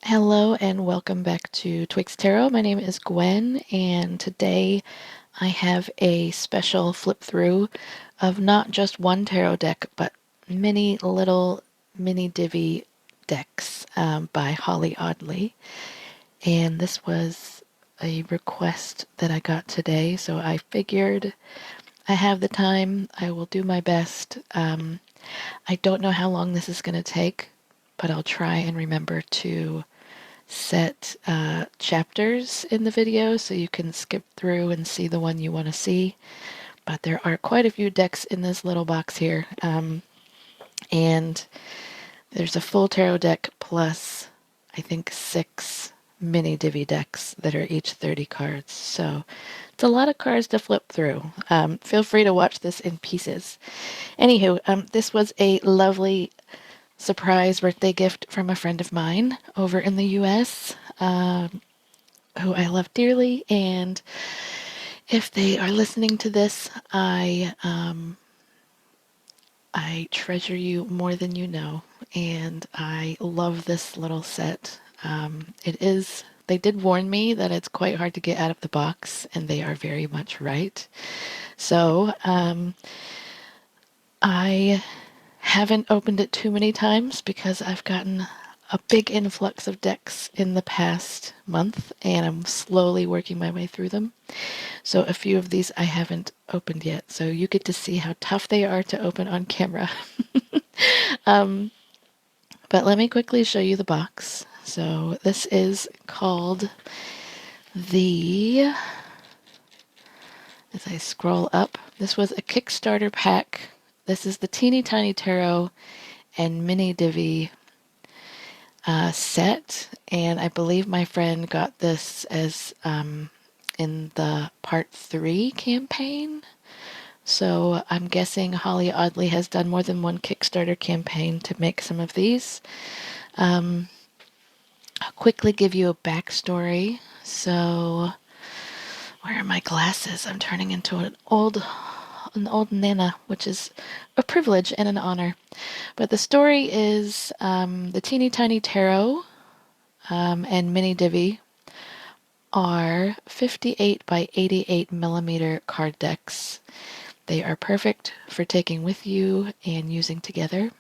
Hello and welcome back to Twixt Tarot. My name is Gwen, and today I have a special flip through of not just one tarot deck, but many little Mini Divi decks by Holly Audley. And this was a request that I got today, so I figured I have the time. I will do my best. I don't know how long this is going to take, but I'll try and remember to set chapters in the video so you can skip through and see the one you want to see. But there are quite a few decks in this little box here. And there's a full tarot deck plus, I think, 6 mini Divi decks that are each 30 cards. So it's a lot of cards to flip through. Feel free to watch this in pieces. Anywho, this was a lovely surprise birthday gift from a friend of mine over in the US, who I love dearly. And if they are listening to this, I treasure you more than you know, and I love this little set. They did warn me that it's quite hard to get out of the box, and they are very much right. So I haven't opened it too many times because I've gotten a big influx of decks in the past month, and I'm slowly working my way through them. So a few of these I haven't opened yet, so you get to see how tough they are to open on camera. But let me quickly show you the box. So this is called as I scroll up, this was a Kickstarter pack. This is the Teeny Tiny Tarot and Mini Divi set, and I believe my friend got this as in the Part 3 campaign. So I'm guessing Holly Audley has done more than one Kickstarter campaign to make some of these. I'll quickly give you a backstory. So, where are my glasses? I'm turning into an old nana, which is a privilege and an honor. But the story is the Teeny Tiny Tarot and Mini Divi are 58 by 88 millimeter card decks. They are perfect for taking with you and using together.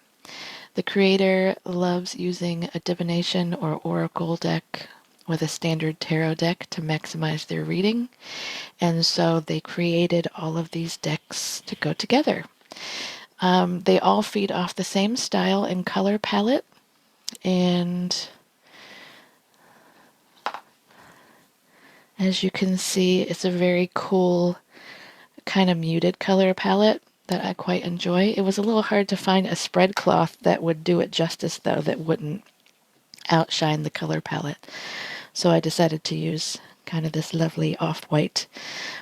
The creator loves using a divination or oracle deck with a standard tarot deck to maximize their reading, and so they created all of these decks to go together. They all feed off the same style and color palette, and as you can see, it's a very cool kind of muted color palette that I quite enjoy. It was a little hard to find a spread cloth that would do it justice, though, that wouldn't outshine the color palette. So I decided to use kind of this lovely off-white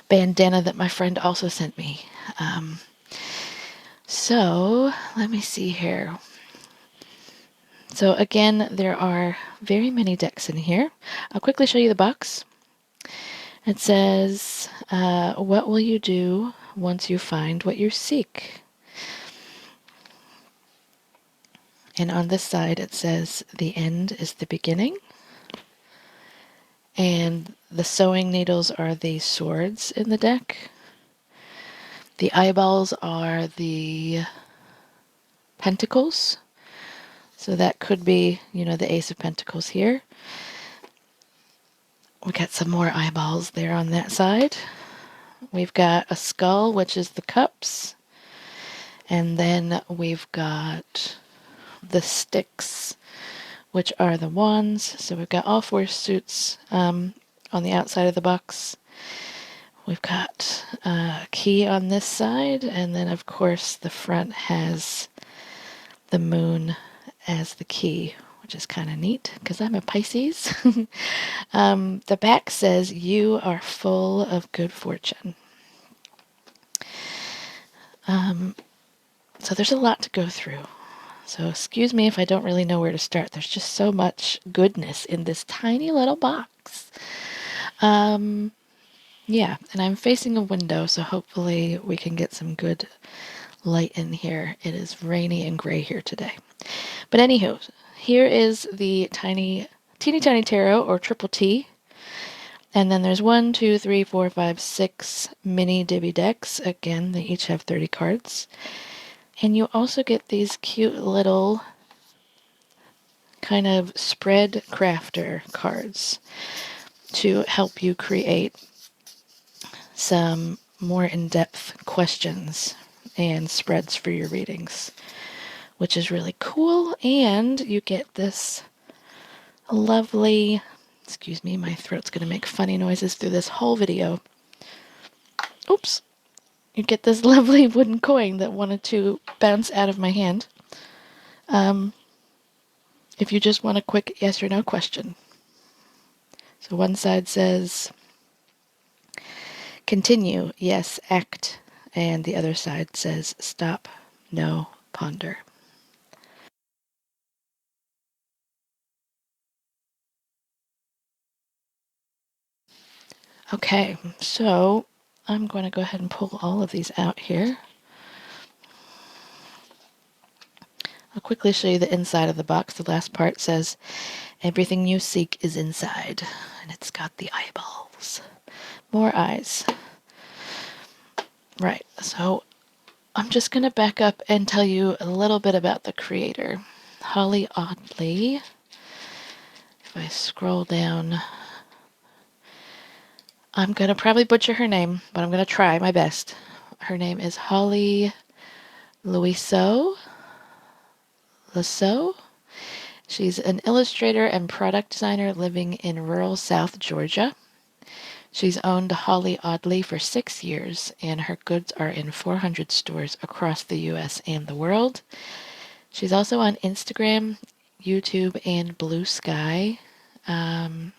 bandana that my friend also sent me. So let me see here. So again, there are very many decks in here. I'll quickly show you the box. It says, what will you do once you find what you seek? And on this side it says, the end is the beginning. And the sewing needles are the swords in the deck. The eyeballs are the pentacles. So that could be, the Ace of Pentacles here. We got some more eyeballs there on that side. We've got a skull, which is the cups. And then we've got the sticks, which are the wands. So we've got all 4 suits on the outside of the box. We've got a key on this side, and then of course the front has the moon as the key, which is kind of neat because I'm a Pisces. The back says, you are full of good fortune. So there's a lot to go through. So excuse me if I don't really know where to start. There's just so much goodness in this tiny little box. Yeah, and I'm facing a window, so hopefully we can get some good light in here. It is rainy and gray here today. But anywho, here is the tiny Teeny Tiny Tarot, or Triple T. And then there's 1, 2, 3, 4, 5, 6 Mini Divi decks. Again, they each have 30 cards. And you also get these cute little kind of spread crafter cards to help you create some more in-depth questions and spreads for your readings, which is really cool. And you get this lovely, excuse me, my throat's going to make funny noises through this whole video. Oops. You get this lovely wooden coin that wanted to bounce out of my hand. If you just want a quick yes or no question. So one side says, continue, yes, act. And the other side says, stop, no, ponder. Okay, so I'm going to go ahead and pull all of these out here. I'll quickly show you the inside of the box. The last part says, everything you seek is inside. And it's got the eyeballs. More eyes. Right, so I'm just going to back up and tell you a little bit about the creator. Holly Audley. If I scroll down, I'm going to probably butcher her name, but I'm going to try my best. Her name is Holly Lasso. She's an illustrator and product designer living in rural South Georgia. She's owned Holly Audley for 6 years, and her goods are in 400 stores across the U.S. and the world. She's also on Instagram, YouTube, and Blue Sky. And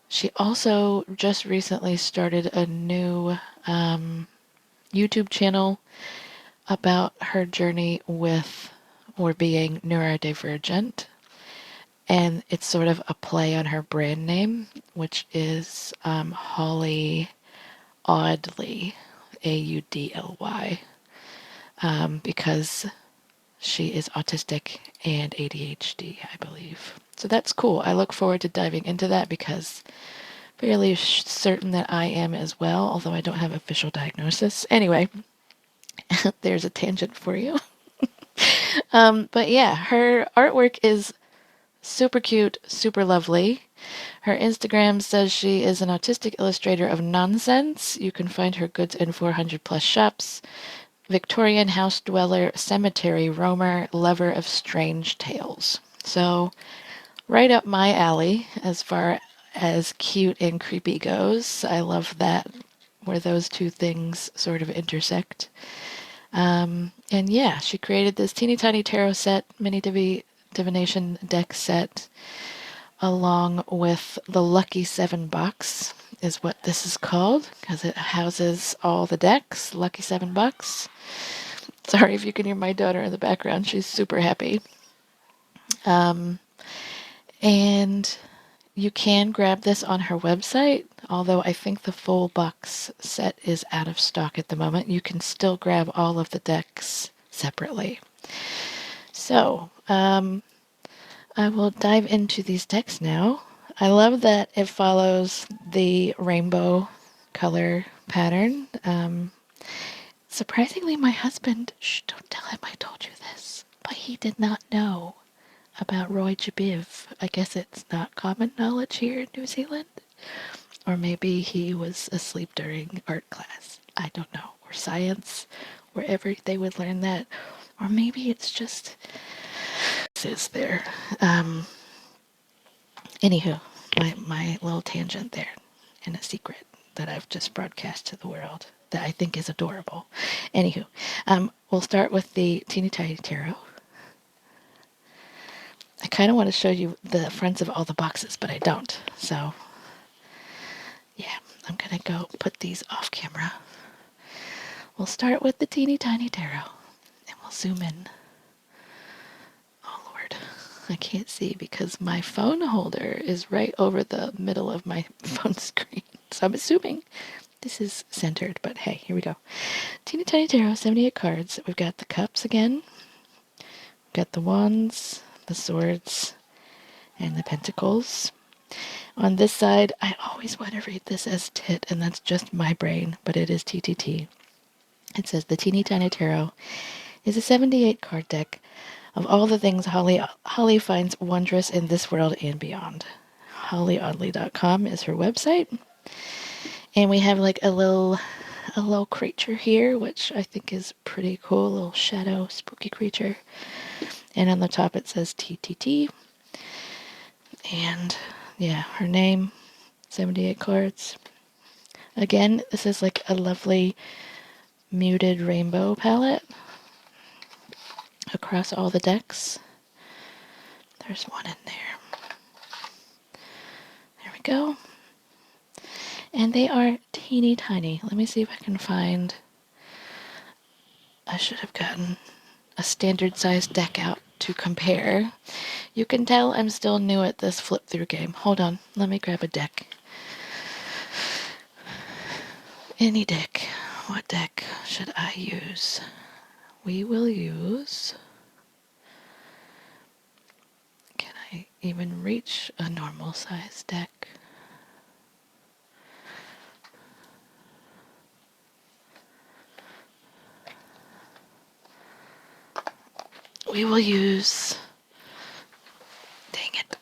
she also just recently started a new YouTube channel about her journey with or being neurodivergent. And it's sort of a play on her brand name, which is Holly Audley, Audly, because she is autistic and ADHD, I believe. So that's cool. I look forward to diving into that because I'm fairly certain that I am as well, although I don't have official diagnosis. Anyway, there's a tangent for you. But yeah, her artwork is super cute, super lovely. Her Instagram says she is an autistic illustrator of nonsense. You can find her goods in 400 plus shops. Victorian house dweller, cemetery roamer, lover of strange tales. So right up my alley as far as cute and creepy goes. I love that, where those two things sort of intersect. And yeah, she created this teeny tiny tarot set, Mini Divi divination deck set, along with the Lucky 7 box is what this is called, because it houses all the decks. Lucky 7 bucks. Sorry if you can hear my daughter in the background. She's super happy. And you can grab this on her website, although I think the full box set is out of stock at the moment. You can still grab all of the decks separately. So, I will dive into these decks now. I love that it follows the rainbow color pattern. Surprisingly, my husband, don't tell him I told you this, but he did not know about Roy G. Biv. I guess it's not common knowledge here in New Zealand. Or maybe he was asleep during art class. I don't know. Or science, wherever they would learn that. Or maybe it's just... is there. Anywho, my little tangent there, and a secret that I've just broadcast to the world that I think is adorable. Anywho, we'll start with the Teeny Tiny Tarot. I kind of want to show you the fronts of all the boxes, but I don't. So, yeah, I'm going to go put these off camera. We'll start with the Teeny Tiny Tarot, and we'll zoom in. Oh, Lord, I can't see because my phone holder is right over the middle of my phone screen. So I'm assuming this is centered, but hey, here we go. Teeny Tiny Tarot, 78 cards. We've got the cups again. We've got the wands, the swords, and the pentacles. On this side, I always want to read this as tit, and that's just my brain, but it is TTT. It says, the Teeny Tiny Tarot is a 78 card deck of all the things Holly finds wondrous in this world and beyond. HollyOddly.com is her website. And we have like a little creature here, which I think is pretty cool, a little shadow spooky creature. And on the top it says TTT. And yeah, her name, 78 cards. Again, this is like a lovely muted rainbow palette across all the decks. There's one in there. There we go. And they are teeny tiny. Let me see if I can find... I should have gotten a standard sized deck out to compare. You can tell I'm still new at this flip through game. Hold on, let me grab a deck. Any deck. What deck should I use? We will use... Can I even reach a normal size deck? We will use... Dang it.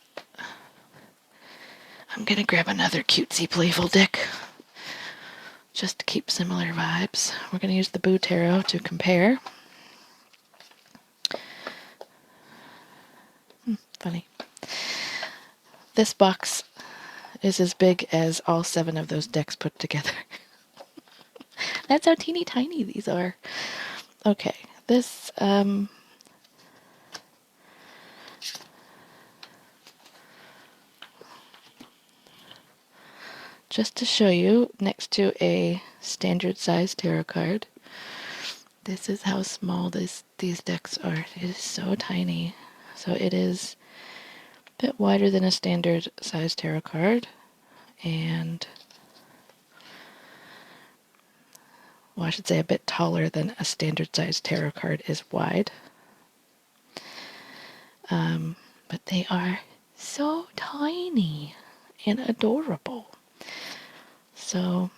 I'm gonna grab another cutesy playful deck just to keep similar vibes. We're gonna use the Boo Tarot to compare. Funny. This box is as big as all 7 of those decks put together. That's how teeny tiny these are. Okay, this, just to show you, next to a standard size tarot card, this is how small these decks are. It is so tiny. So it is a bit wider than a standard size tarot card, and, well, I should say a bit taller than a standard size tarot card is wide. But they are so tiny and adorable. So,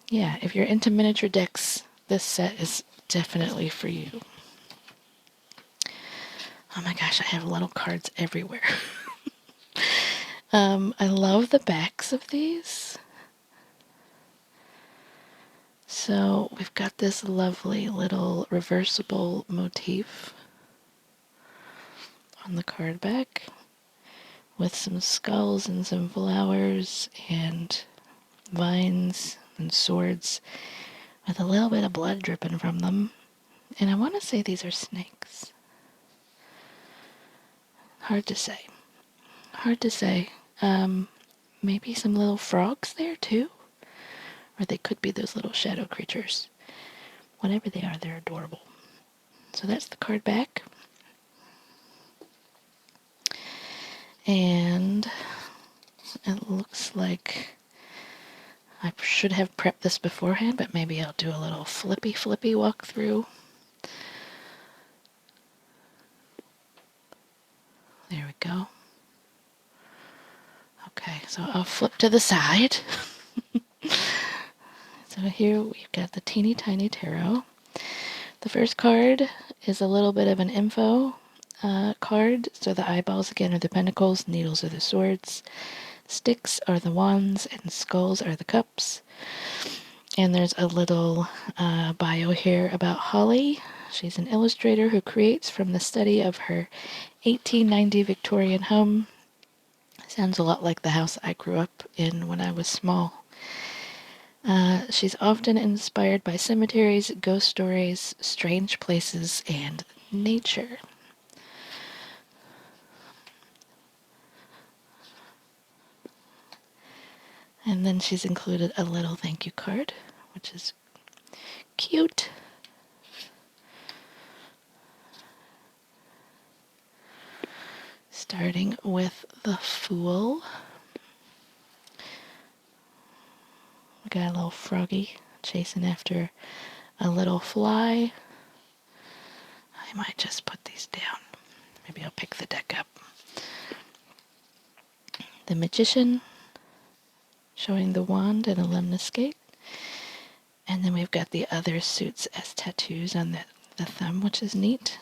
yeah, if you're into miniature decks, this set is definitely for you. Oh my gosh, I have little cards everywhere. I love the backs of these. So we've got this lovely little reversible motif on the card back with some skulls and some flowers and vines and swords with a little bit of blood dripping from them. And I want to say these are snakes. Hard to say. Hard to say. Maybe some little frogs there too? Or they could be those little shadow creatures. Whatever they are, they're adorable. So that's the card back. And it looks like I should have prepped this beforehand, but maybe I'll do a little flippy walkthrough. There we go. Okay, so I'll flip to the side. So here we've got the teeny tiny tarot. The first card is a little bit of an info card. So the eyeballs again are the pentacles, needles are the swords, sticks are the wands, and skulls are the cups. And there's a little bio here about Holly. She's an illustrator who creates from the study of her 1890 Victorian home. Sounds a lot like the house I grew up in when I was small. She's often inspired by cemeteries, ghost stories, strange places, and nature. And then she's included a little thank you card, which is cute. Starting with the Fool. We got a little froggy chasing after a little fly. I might just put these down. Maybe I'll pick the deck the Magician, showing the wand and a lemniscate. And then we've got the other suits as tattoos on the thumb, which is neat.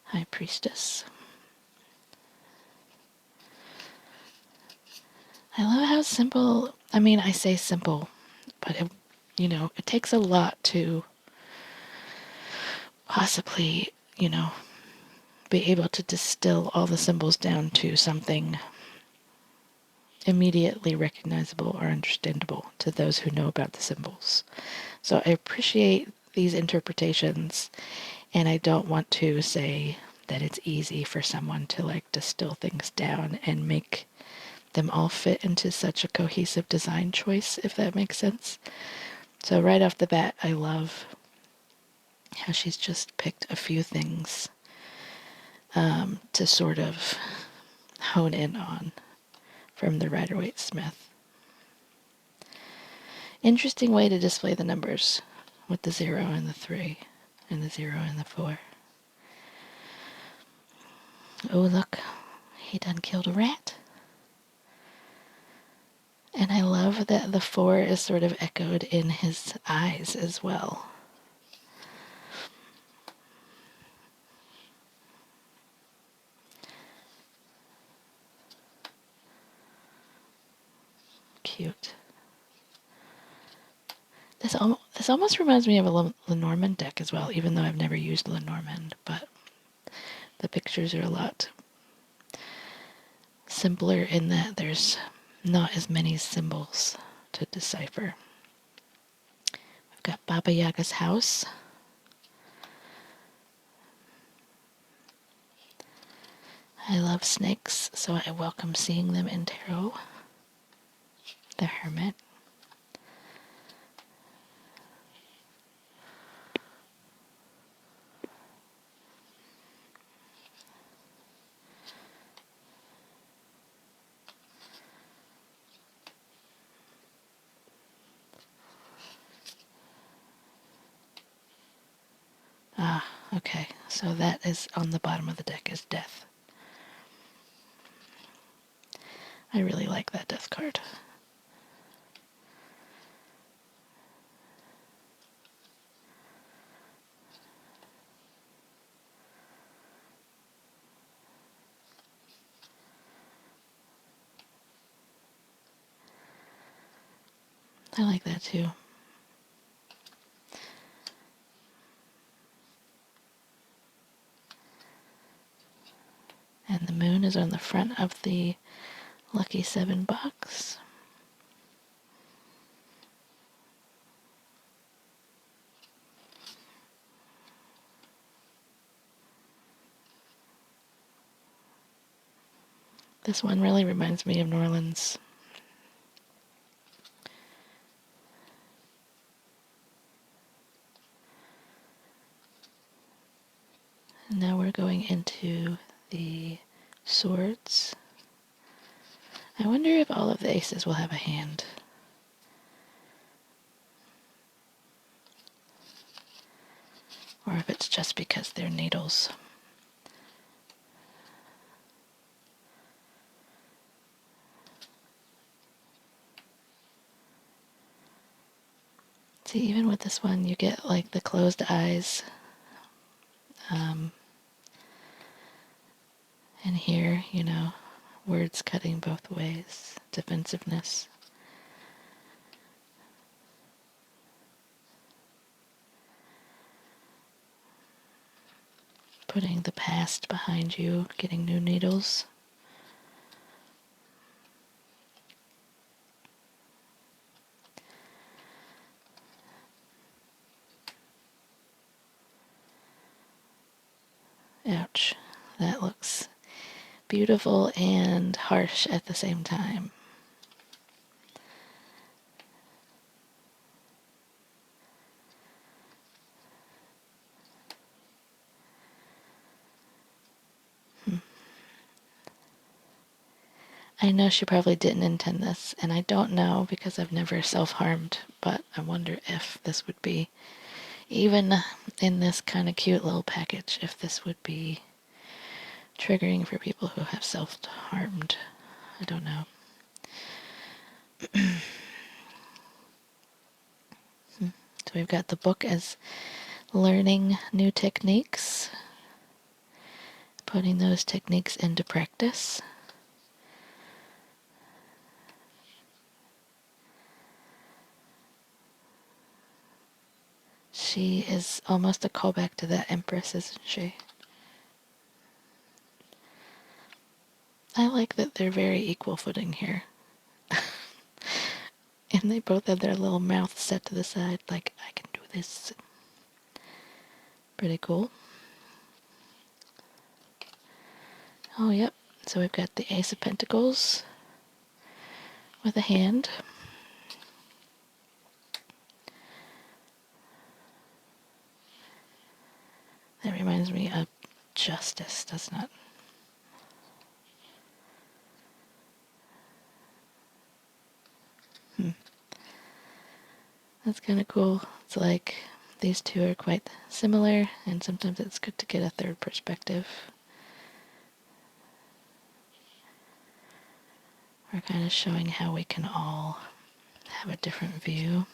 High Priestess. I love how simple, I mean, I say simple, but it takes a lot to possibly, be able to distill all the symbols down to something immediately recognizable or understandable to those who know about the symbols. So I appreciate these interpretations, and I don't want to say that it's easy for someone to distill things down and make them all fit into such a cohesive design choice, if that makes sense. So right off the bat, I love how she's just picked a few things to sort of hone in on from the Rider-Waite-Smith. Interesting way to display the numbers with the 0 and the 3 and the 0 and the 4. Oh, look, he done killed a rat. And I love that the 4 is sort of echoed in his eyes as well. Cute. This almost reminds me of a Lenormand deck as well, even though I've never used Lenormand, but the pictures are a lot simpler in that there's not as many symbols to decipher. We've got Baba Yaga's house. I love snakes, so I welcome seeing them in tarot. The Hermit. Ah, okay, so that is on the bottom of the deck is Death. I really like that Death card. I like that too. And the moon is on the front of the Lucky 7 box. This one really reminds me of New Orleans. And now we're going into the swords. I wonder if all of the aces will have a hand. Or if it's just because they're needles. See, even with this one, you get like the closed eyes. And here, words cutting both ways. Defensiveness. Putting the past behind you, getting new needles. Ouch. That looks beautiful and harsh at the same time. I know she probably didn't intend this, and I don't know because I've never self-harmed, but I wonder if this would be, even in this kind of cute little package, if this would be triggering for people who have self-harmed. I don't know. So we've got the book as learning new techniques, putting those techniques into practice. She is almost a callback to that Empress, isn't she? I like that they're very equal footing here. And they both have their little mouths set to the side, like, I can do this. Pretty cool. Oh, yep. So we've got the Ace of Pentacles with a hand. That reminds me of Justice, doesn't it? That's kind of cool. It's like these two are quite similar, and sometimes it's good to get a third perspective. We're kind of showing how we can all have a different view.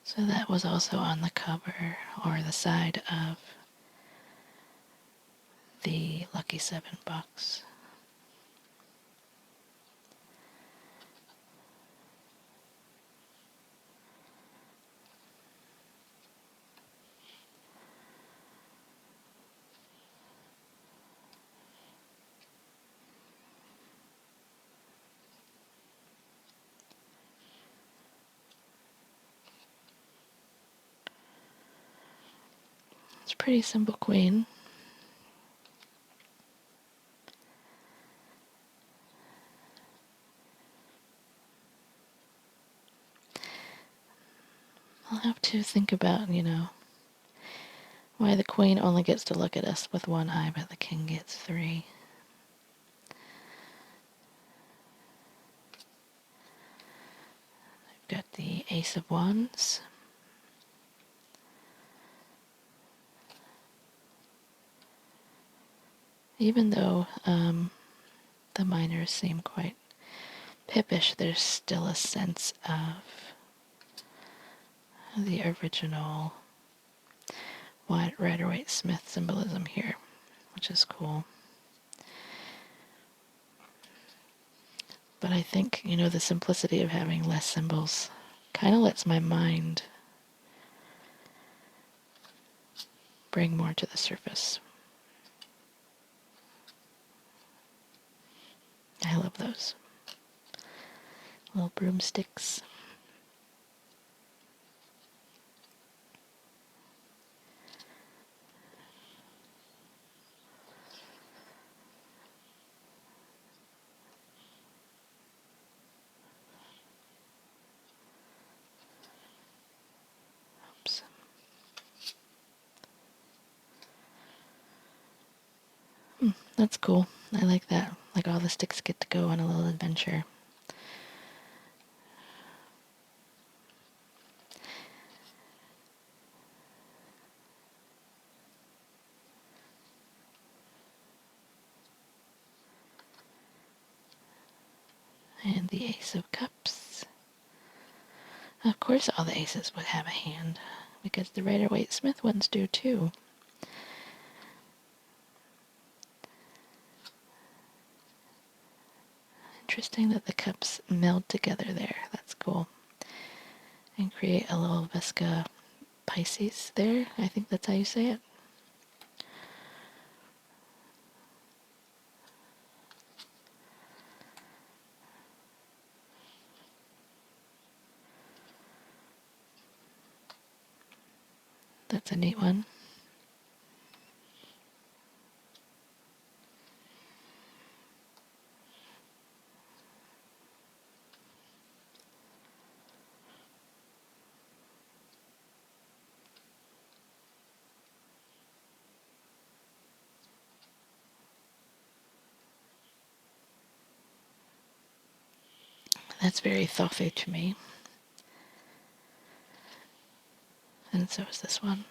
So that was also on the cover or the side of the Lucky 7 box. It's a pretty simple queen. I'll have to think about, why the queen only gets to look at us with one eye, but the king gets three. I've got the Ace of Wands. Even though the minors seem quite pippish, there's still a sense of the original Rider-Waite-Smith symbolism here, which is cool. But I think, the simplicity of having less symbols kind of lets my mind bring more to the surface. I love those little broomsticks. Oops. That's cool. I like that. Like all the sticks get to go on a little adventure. And the Ace of Cups. Of course all the aces would have a hand, because the Rider-Waite-Smith ones do too. Interesting that the cups meld together there. That's cool. And create a little Vesca Pisces there. I think that's how you say it. That's a neat one. That's very thoughtful to me. And so is this one.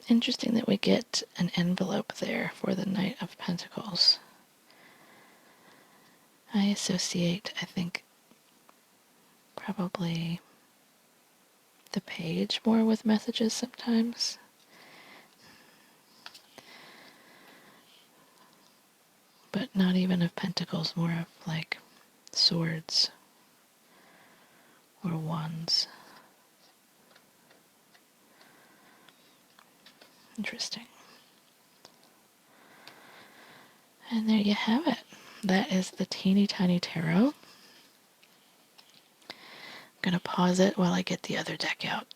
Interesting that we get an envelope there for the Knight of Pentacles. I associate, I think, probably the page more with messages sometimes. But not even of pentacles, more of like swords or wands. Interesting. And there you have it. That is the teeny tiny tarot. I'm going to pause it while I get the other deck out.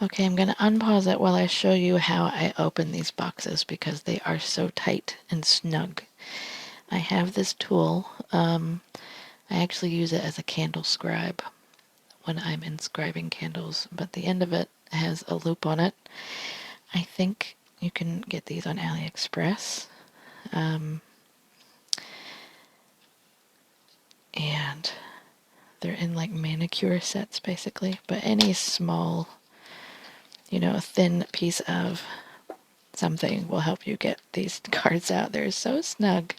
Okay, I'm going to unpause it while I show you how I open these boxes because they are so tight and snug. I have this tool. I actually use it as a candle scribe when I'm inscribing candles, but the end of it has a loop on it. I think you can get these on AliExpress. And they're in like manicure sets basically, but any small, thin piece of something will help you get these cards out. They're so snug.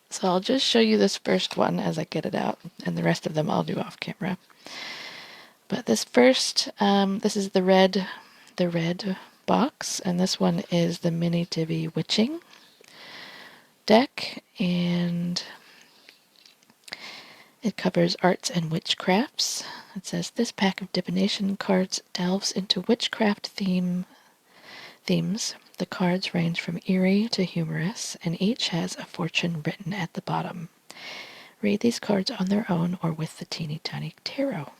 So I'll just show you this first one as I get it out, and the rest of them I'll do off camera. But this first, this is the red box, and this one is the Mini Divi Witching deck, and it covers arts and witchcrafts. It says, this pack of divination cards delves into witchcraft themes. The cards range from eerie to humorous, and each has a fortune written at the bottom. Read these cards on their own or with the teeny tiny tarot.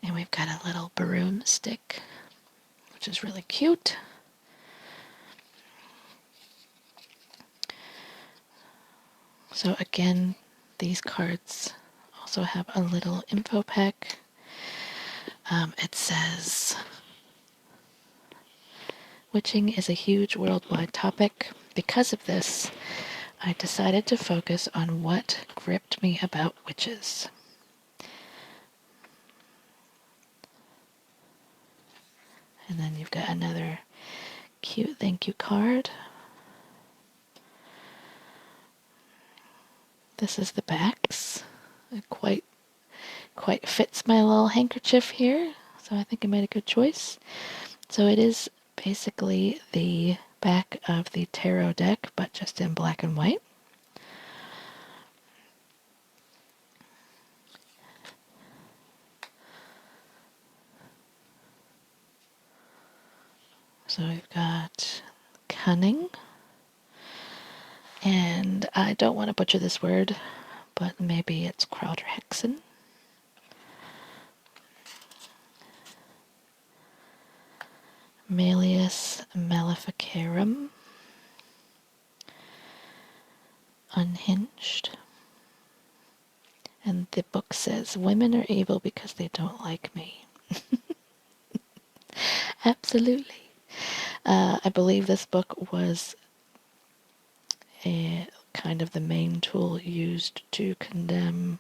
And we've got a little broomstick, which is really cute. So again, these cards also have a little info pack. It says, witching is a huge worldwide topic. Because of this, I decided to focus on what gripped me about witches. And then you've got another cute thank you card. This is the backs. It quite fits my little handkerchief here, so I think I made a good choice. So it is basically the back of the tarot deck, but just in black and white. So we've got cunning, and I don't want to butcher this word, but maybe it's Crowdhexen. Malleus Maleficarum. Unhinged. And the book says, women are evil because they don't like me. Absolutely. I believe this book was a kind of the main tool used to condemn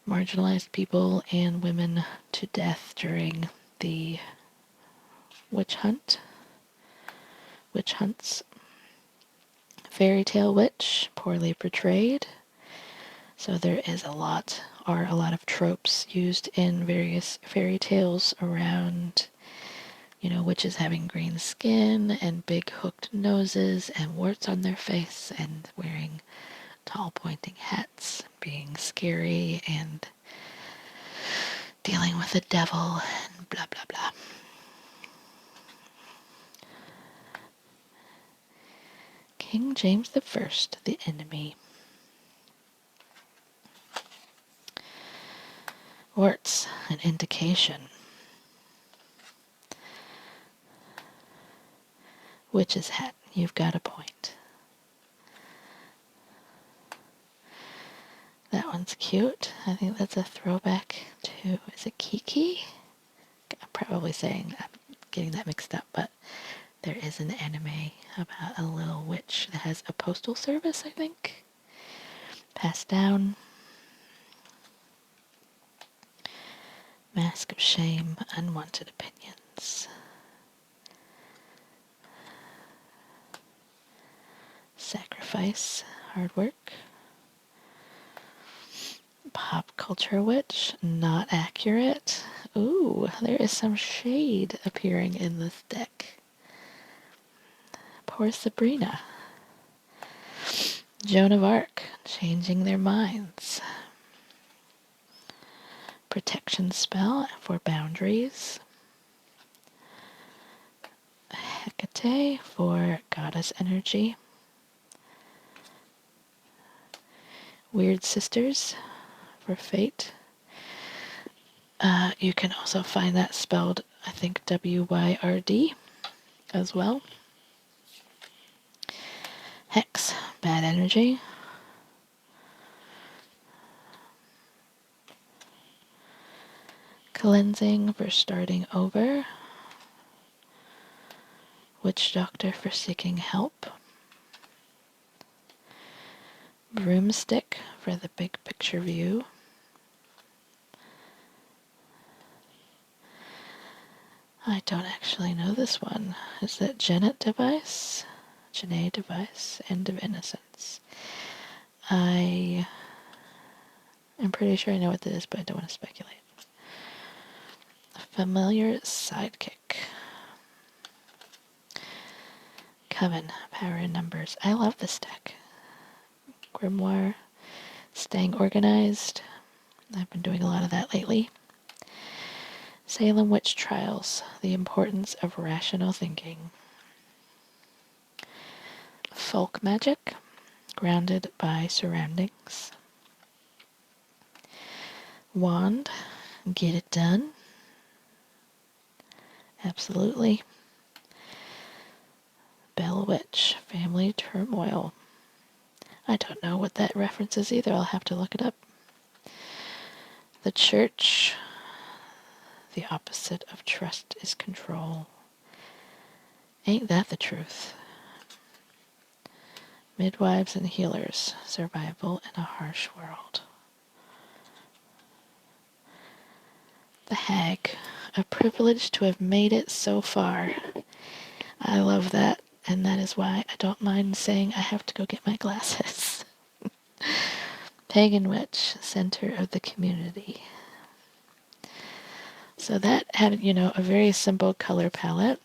marginalized people and women to death during the witch hunts. Fairy tale witch, poorly portrayed. So there is a lot of tropes used in various fairy tales around, witches having green skin and big hooked noses and warts on their face and wearing tall pointing hats, being scary and dealing with the devil and blah blah blah. King James I, the enemy. Warts, an indication. Witch's hat, you've got a point. That one's cute. I think that's a throwback to, is it Kiki? I'm probably getting that mixed up, but there is an anime about a little witch that has a postal service, I think. Passed down. Mask of shame, unwanted opinions. Sacrifice, hard work. Pop culture witch, not accurate. Ooh, there is some shade appearing in this deck. Poor Sabrina. Joan of Arc, changing their minds. Protection spell for boundaries. Hecate for goddess energy. Weird Sisters for fate. You can also find that spelled, I think, W-Y-R-D as well. Hex, bad energy. Cleansing for starting over. Witch Doctor for seeking help. Broomstick for the big picture view. I don't actually know this one. Is that Genet device? Genet device, end of innocence. I am pretty sure I know what this is, but I don't want to speculate. A familiar sidekick. Coven, power in numbers. I love this deck. Grimoire, staying organized. I've been doing a lot of that lately. Salem Witch Trials, the importance of rational thinking. Folk magic, grounded by surroundings. Wand, get it done. Absolutely. Bell Witch, family turmoil. I don't know what that reference is either. I'll have to look it up. The Church, the opposite of trust is control. Ain't that the truth? Midwives and healers, survival in a harsh world. The Hag, a privilege to have made it so far. I love that, and that is why I don't mind saying I have to go get my glasses. Pagan Witch, center of the community. So that had, a very simple color palette.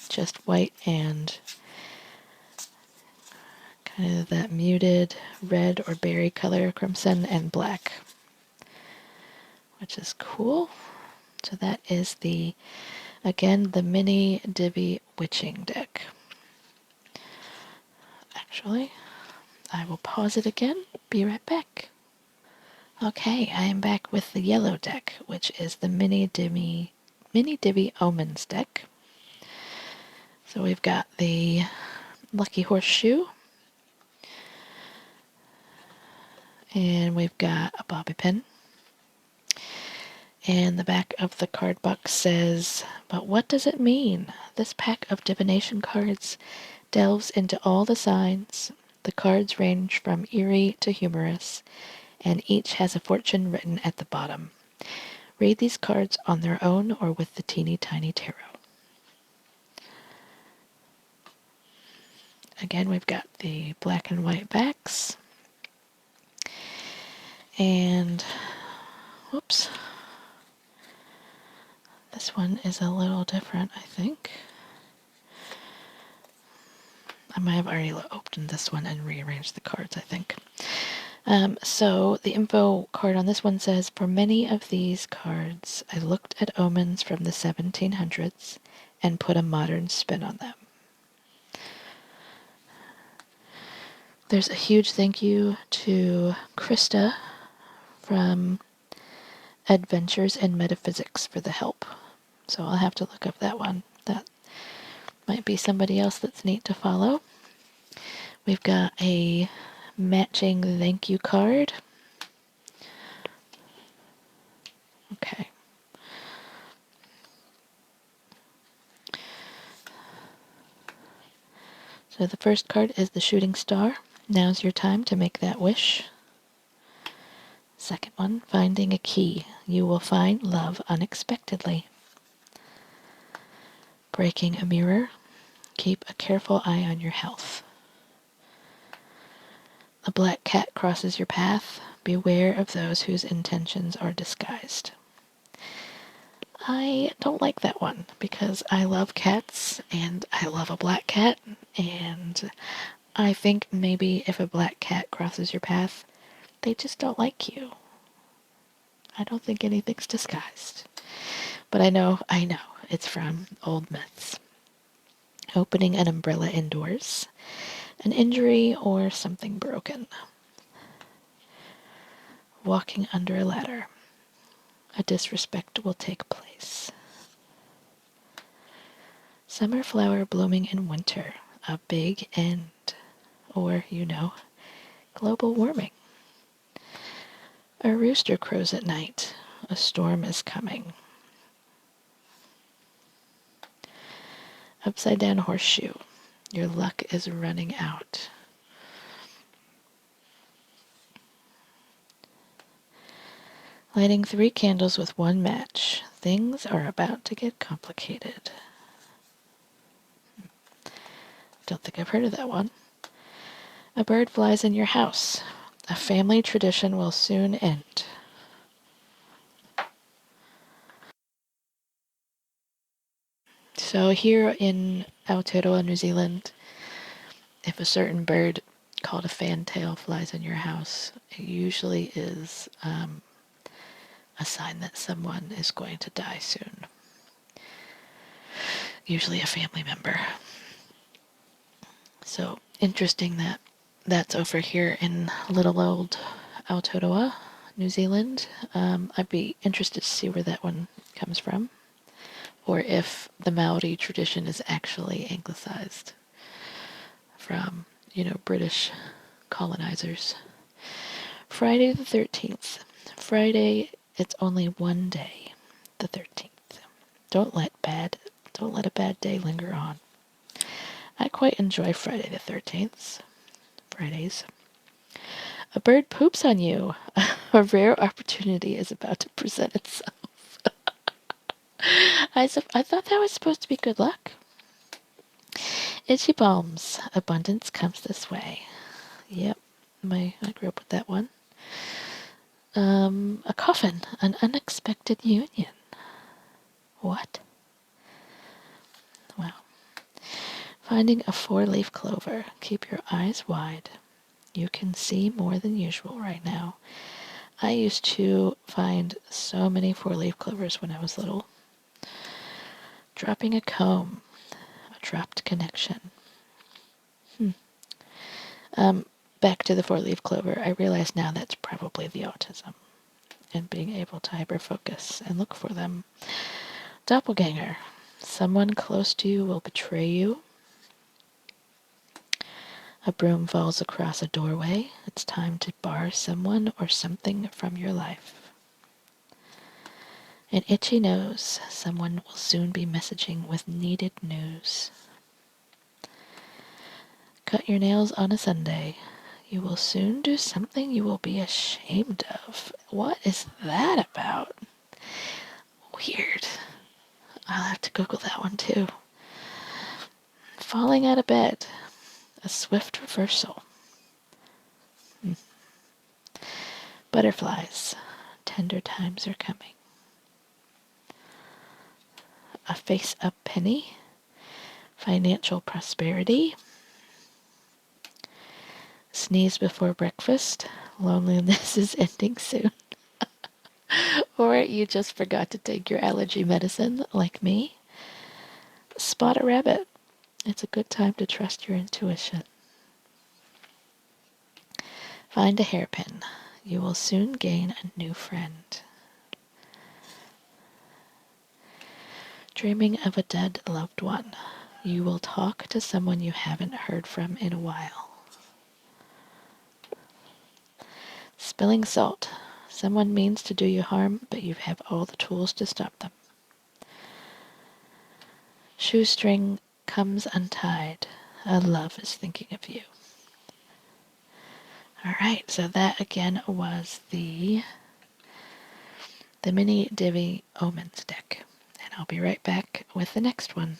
Just white and kind of that muted red or berry color, crimson and black, which is cool. So that is again, the Mini Divi witching deck. Actually, I will pause it again, be right back. Okay, I am back with the yellow deck, which is the Mini Divi Omens deck. So we've got the Lucky Horseshoe, and we've got a bobby pin. And the back of the card box says, but what does it mean? This pack of divination cards delves into all the signs. The cards range from eerie to humorous, and each has a fortune written at the bottom. Read these cards on their own or with the teeny tiny tarot. Again, we've got the black and white backs. And, whoops. This one is a little different, I think. I might have already opened this one and rearranged the cards, I think. So the info card on this one says, for many of these cards, I looked at omens from the 1700s and put a modern spin on them. There's a huge thank you to Krista from Adventures in Metaphysics for the help. So I'll have to look up that one. That might be somebody else that's neat to follow. We've got a matching thank you card. Okay. So the first card is the shooting star. Now's your time to make that wish. Second one, finding a key. You will find love unexpectedly. Breaking a mirror. Keep a careful eye on your health. A black cat crosses your path. Beware of those whose intentions are disguised. I don't like that one because I love cats and I love a black cat, and I think maybe if a black cat crosses your path, they just don't like you. I don't think anything's disguised. But I know, it's from old myths. Opening an umbrella indoors. An injury or something broken. Walking under a ladder. A disrespect will take place. Summer flower blooming in winter. A big end. Or, global warming. A rooster crows at night. A storm is coming. Upside down horseshoe. Your luck is running out. Lighting 3 candles with 1 match. Things are about to get complicated. Don't think I've heard of that one. A bird flies in your house. A family tradition will soon end. So here in Aotearoa, New Zealand, if a certain bird called a fantail flies in your house, it usually is a sign that someone is going to die soon. Usually a family member. So interesting that that's over here in little old Aotearoa, New Zealand. I'd be interested to see where that one comes from, or if the Maori tradition is actually anglicized from, British colonizers. Friday the 13th. Friday, it's only one day, the 13th. Don't let a bad day linger on. I quite enjoy Friday the 13th. Fridays. A bird poops on you. A rare opportunity is about to present itself. I thought that was supposed to be good luck. Itchy palms. Abundance comes this way. Yep, I grew up with that one. A coffin. An unexpected union. What? Wow. Finding a 4-leaf clover. Keep your eyes wide. You can see more than usual right now. I used to find so many 4-leaf clovers when I was little. Dropping a comb. A dropped connection. Back to the 4-leaf clover. I realize now that's probably the autism and being able to hyper-focus and look for them. Doppelganger. Someone close to you will betray you. A broom falls across a doorway. It's time to bar someone or something from your life. An itchy nose. Someone will soon be messaging with needed news. Cut your nails on a Sunday. You will soon do something you will be ashamed of. What is that about? Weird. I'll have to Google that one too. Falling out of bed. A swift reversal. Butterflies. Tender times are coming. A face-up penny. Financial prosperity. Sneeze before breakfast. Loneliness is ending soon. Or you just forgot to take your allergy medicine, like me. Spot a rabbit. It's a good time to trust your intuition. Find a hairpin. You will soon gain a new friend. Dreaming of a dead loved one. You will talk to someone you haven't heard from in a while. Spilling salt. Someone means to do you harm, but you have all the tools to stop them. Shoestring comes untied. A love is thinking of you. Alright, so that again was the Mini Divi Omens deck. And I'll be right back with the next one.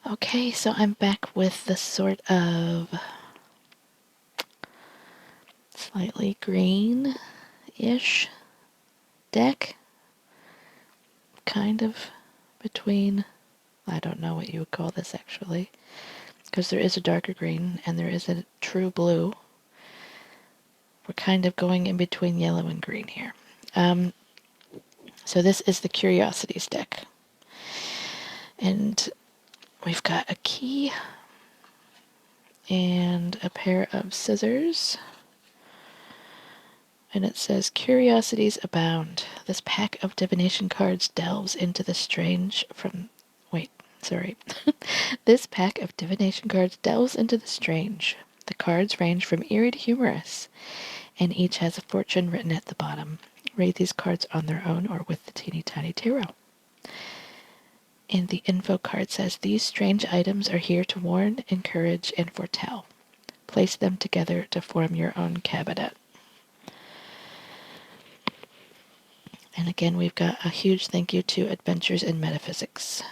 Okay, so I'm back with the sort of slightly green-ish deck. Kind of between, I don't know what you would call this actually, because there is a darker green and there is a true blue. We're kind of going in between yellow and green here. So this is the Curiosities deck. And we've got a key and a pair of scissors. And it says, Curiosities abound. This pack of divination cards delves into the strange from... Wait, sorry. This pack of divination cards delves into the strange. The cards range from eerie to humorous, and each has a fortune written at the bottom. Read these cards on their own or with the teeny tiny tarot. And the info card says, these strange items are here to warn, encourage, and foretell. Place them together to form your own cabinet. And again, we've got a huge thank you to Adventures in Metaphysics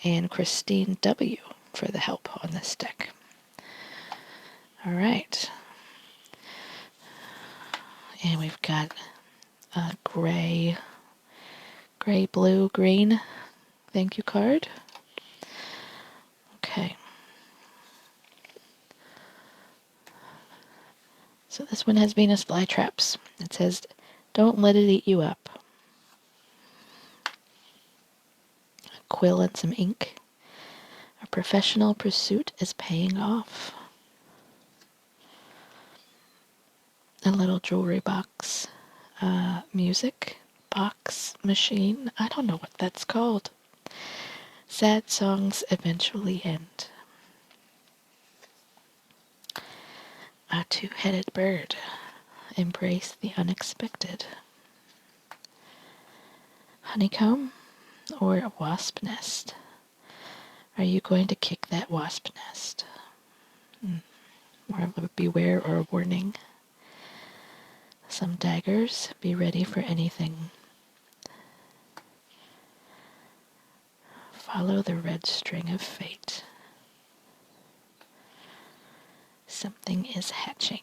and Christine W. for the help on this deck. All right. And we've got a gray, blue, green thank you card. Okay. So this one has Venus flytraps. It says, don't let it eat you up. A quill and some ink. A professional pursuit is paying off. A little jewelry box. Music box machine. I don't know what that's called. Sad songs eventually end. A two-headed bird. Embrace the unexpected. Honeycomb or a wasp nest? Are you going to kick that wasp nest? More of a beware or a warning. Some daggers. Be ready for anything. Follow the red string of fate. Something is hatching.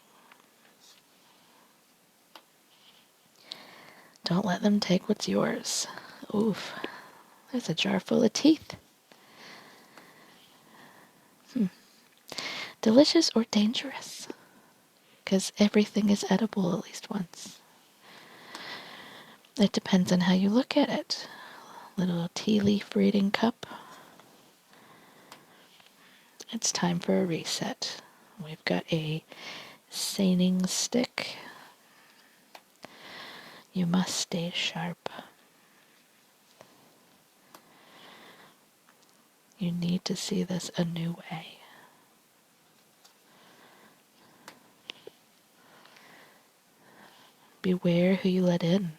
Don't let them take what's yours. Oof. There's a jar full of teeth. Delicious or dangerous? Because everything is edible at least once. It depends on how you look at it. Little tea leaf reading cup. It's time for a reset. We've got a seining stick. You must stay sharp. You need to see this a new way. Beware who you let in.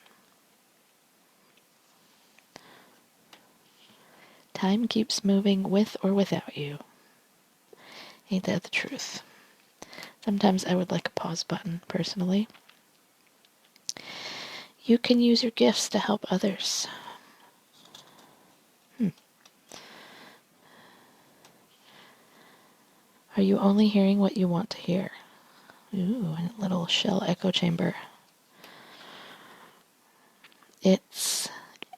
Time keeps moving with or without you. Ain't that the truth? Sometimes I would like a pause button, personally. You can use your gifts to help others. Are you only hearing what you want to hear? Ooh, a little shell echo chamber. It's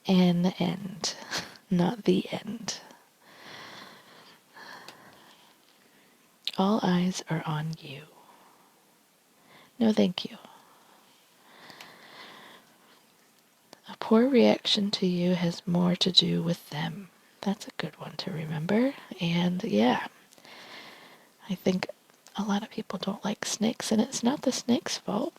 an end, not the end. All eyes are on you. No, thank you. A poor reaction to you has more to do with them. That's a good one to remember. And yeah, I think a lot of people don't like snakes, and it's not the snake's fault.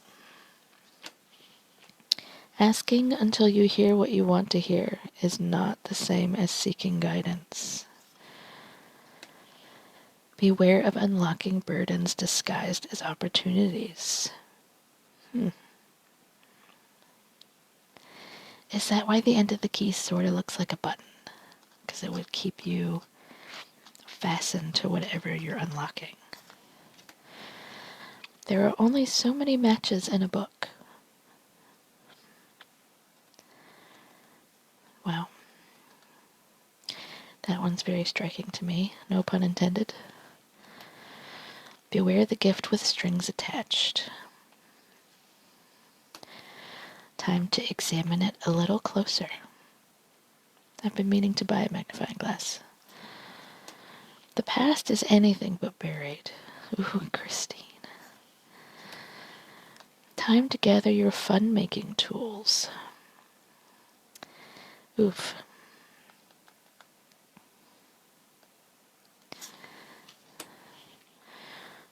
Asking until you hear what you want to hear is not the same as seeking guidance. Beware of unlocking burdens disguised as opportunities. Is that why the end of the key sort of looks like a button? Because it would keep you fastened to whatever you're unlocking. There are only so many matches in a book. Wow. That one's very striking to me. No pun intended. Beware the gift with strings attached. Time to examine it a little closer. I've been meaning to buy a magnifying glass. The past is anything but buried. Ooh, Christine. Time to gather your fun-making tools. Oof.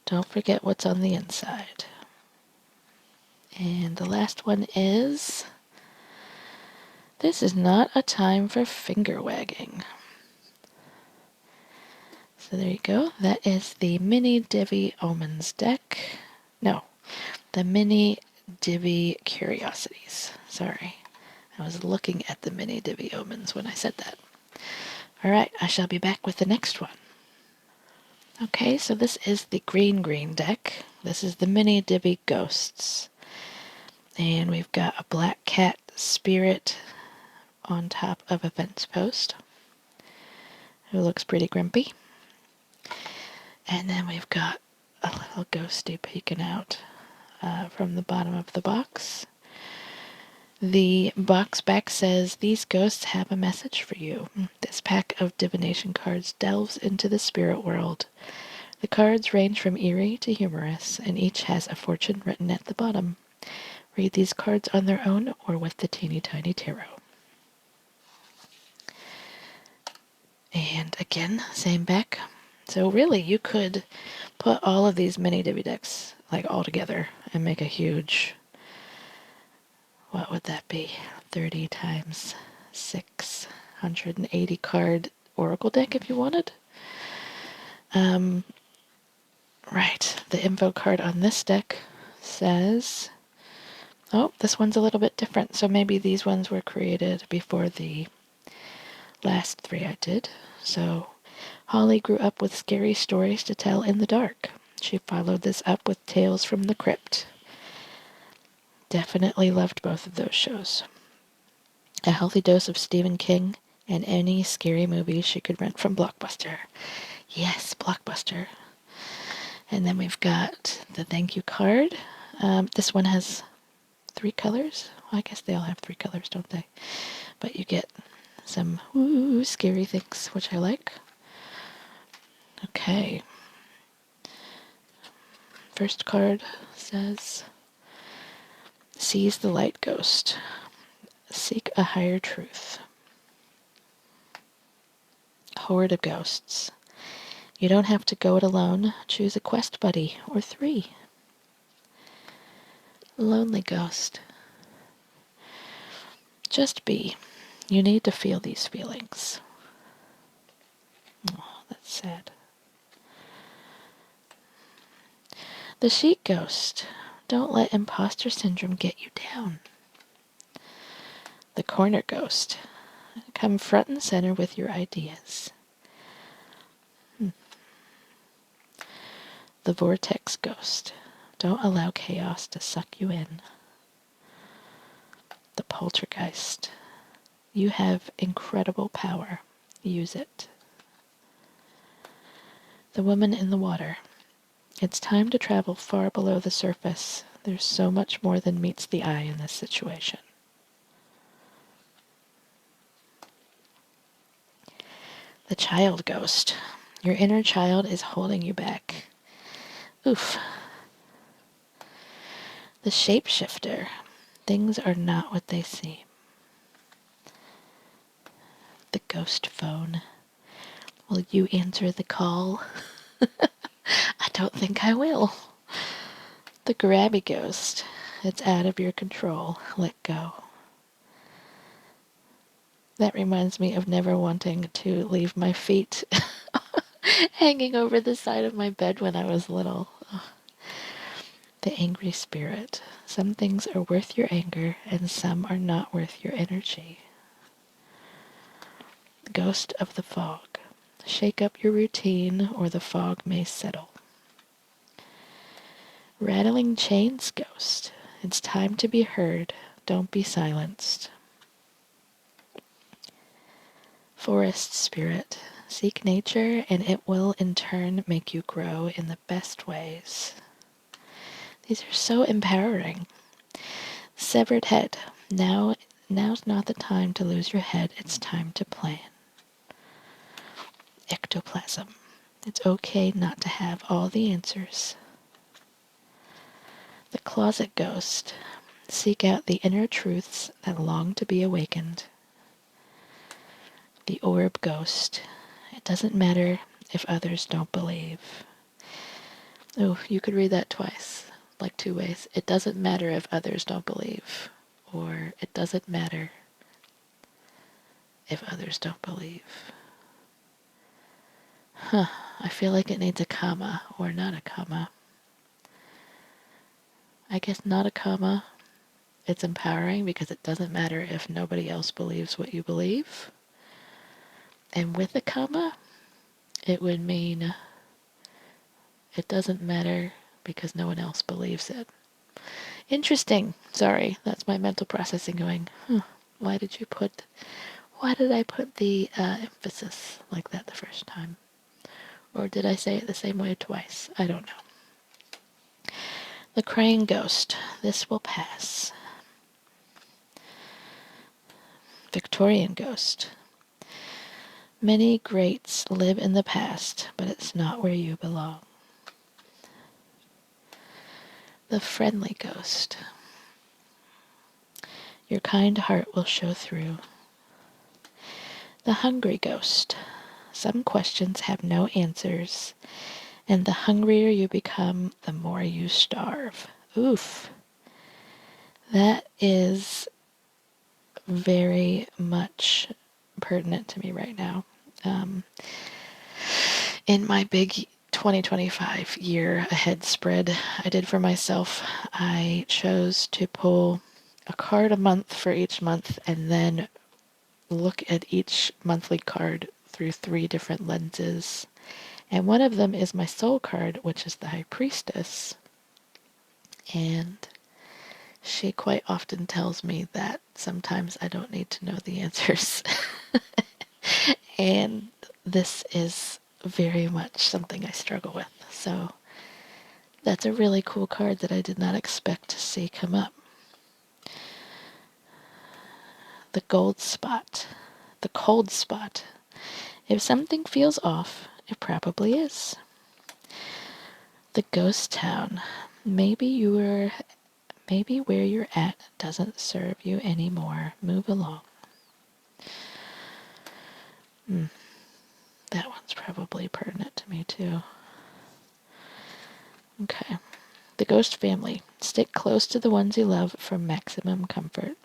Don't forget what's on the inside. And the last one is, this is not a time for finger wagging. So there you go. That is the Mini Divi Omens deck. No, the Mini Divi Curiosities. Sorry. I was looking at the Mini Divi Omens when I said that. Alright, I shall be back with the next one. Okay, so this is the green deck. This is the Mini Divi Ghosts. And we've got a black cat spirit on top of a fence post who looks pretty grumpy. And then we've got a little ghosty peeking out from the bottom of the box. The box back says, these ghosts have a message for you. This pack of divination cards delves into the spirit world. The cards range from eerie to humorous, and each has a fortune written at the bottom. Read these cards on their own or with the teeny tiny tarot. And again, same back. So really, you could put all of these mini Divi decks like all together and make a huge, what would that be? 30 times 680 card oracle deck if you wanted. Right, the info card on this deck says, oh, this one's a little bit different. So maybe these ones were created before the last three I did. So Holly grew up with scary stories to tell in the dark. She followed this up with Tales from the Crypt. Definitely loved both of those shows. A healthy dose of Stephen King and any scary movie she could rent from Blockbuster. Yes, Blockbuster. And then we've got the thank you card. This one has 3 colors. Well, I guess they all have 3 colors, don't they? But you get some scary things, which I like. Okay. First card says, seize the light ghost. Seek a higher truth. Horde of ghosts. You don't have to go it alone. Choose a quest buddy or 3. Lonely ghost. Just be. You need to feel these feelings. Oh, that's sad. The sheet ghost. Don't let imposter syndrome get you down. The corner ghost. Come front and center with your ideas. The vortex ghost. Don't allow chaos to suck you in. The poltergeist. You have incredible power. Use it. The woman in the water. It's time to travel far below the surface. There's so much more than meets the eye in this situation. The child ghost. Your inner child is holding you back. Oof. The shapeshifter. Things are not what they seem. The ghost phone. Will you answer the call? I don't think I will. The grabby ghost. It's out of your control. Let go. That reminds me of never wanting to leave my feet hanging over the side of my bed when I was little. The angry spirit. Some things are worth your anger, and some are not worth your energy. Ghost of the fog. Shake up your routine, or the fog may settle. Rattling chains ghost. It's time to be heard. Don't be silenced. Forest spirit. Seek nature, and it will in turn make you grow in the best ways. These are so empowering. Severed head. Now's not the time to lose your head. It's time to plan. Ectoplasm. It's okay not to have all the answers. The closet ghost. Seek out the inner truths that long to be awakened. The orb ghost. It doesn't matter if others don't believe. Oh, you could read that twice, like 2 ways. It doesn't matter if others don't believe, or it doesn't matter if others don't believe. I feel like it needs a comma, or not a comma. I guess not a comma. It's empowering because it doesn't matter if nobody else believes what you believe. And with a comma, it would mean it doesn't matter because no one else believes it. Interesting. Sorry, that's my mental processing going, why did I put the emphasis like that the first time? Or did I say it the same way twice? I don't know. The crying ghost. This will pass. Victorian ghost. Many greats live in the past, but it's not where you belong. The friendly ghost. Your kind heart will show through. The hungry ghost. Some questions have no answers, and the hungrier you become, the more you starve. Oof. That is very much pertinent to me right now. In my big 2025 year ahead spread I did for myself, I chose to pull a card a month for each month and then look at each monthly card through 3 different lenses. And one of them is my soul card, which is the High Priestess. And she quite often tells me that sometimes I don't need to know the answers. And this is very much something I struggle with. So that's a really cool card that I did not expect to see come up. The gold spot. The cold spot. If something feels off, it probably is. The ghost town. Maybe where you're at doesn't serve you anymore. Move along. That one's probably pertinent to me too. Okay. The ghost family. Stick close to the ones you love for maximum comfort.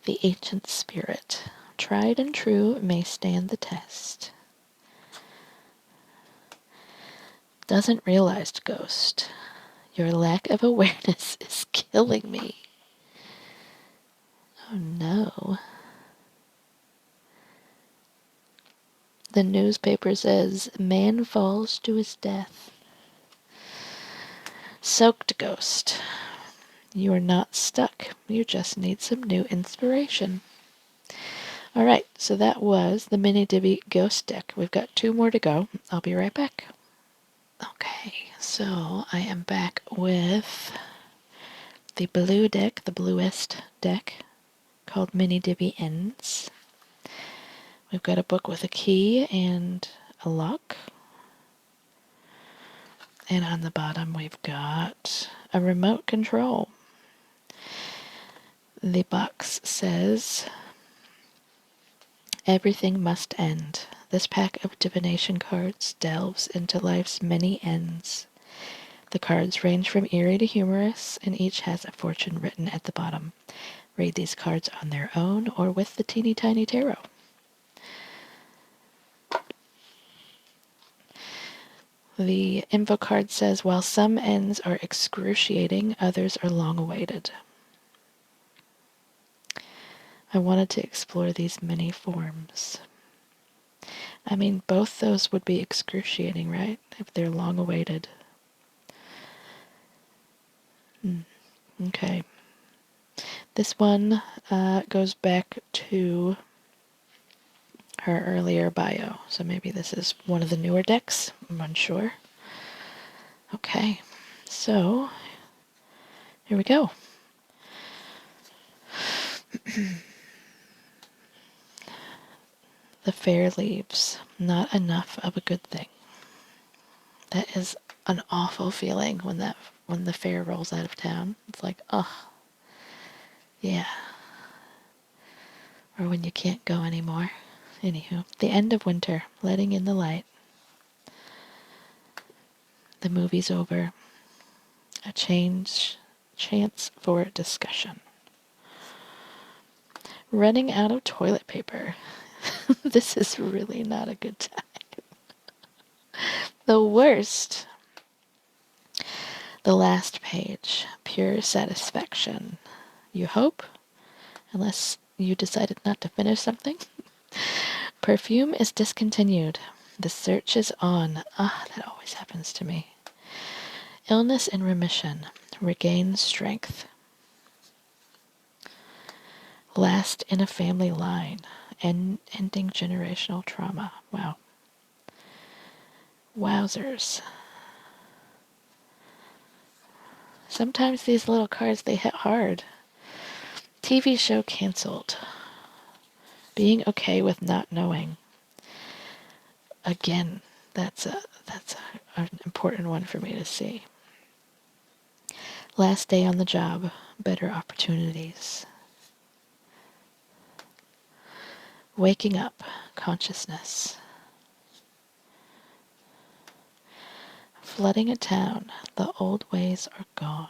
The ancient spirit. Tried and true may stand the test. Doesn't realize ghost. Your lack of awareness is killing me. Oh no. The newspaper says, man falls to his death. Soaked ghost. You are not stuck. You just need some new inspiration. Alright, so that was the Mini Divi Ghost deck. We've got 2 more to go. I'll be right back. Okay, so I am back with the blue deck, the bluest deck, called Mini Divi Ends. We've got a book with a key and a lock. And on the bottom we've got a remote control. The box says, everything must end. This pack of divination cards delves into life's many ends. The cards range from eerie to humorous, and each has a fortune written at the bottom. Read these cards on their own or with the teeny tiny tarot. The info card says, while some ends are excruciating, others are long awaited. I wanted to explore these many forms. I mean, both those would be excruciating, right? If they're long awaited. Okay. This one goes back to her earlier bio. So maybe this is one of the newer decks. I'm unsure. Okay. So, here we go. The fair leaves. Not enough of a good thing. That is an awful feeling when the fair rolls out of town. It's like, ugh. Yeah. Or when you can't go anymore. Anywho, the end of winter, letting in the light. The movie's over. A chance for discussion. Running out of toilet paper. This is really not a good time. The worst. The last page. Pure satisfaction. You hope? Unless you decided not to finish something. Perfume is discontinued. The search is on. Ah, that always happens to me. Illness in remission. Regain strength. Last in a family line. Ending generational trauma. Wow. Wowzers. Sometimes these little cards, they hit hard. TV show canceled. Being okay with not knowing. Again, that's an important one for me to see. Last day on the job. Better opportunities. Waking up. Consciousness. Flooding a town. The old ways are gone.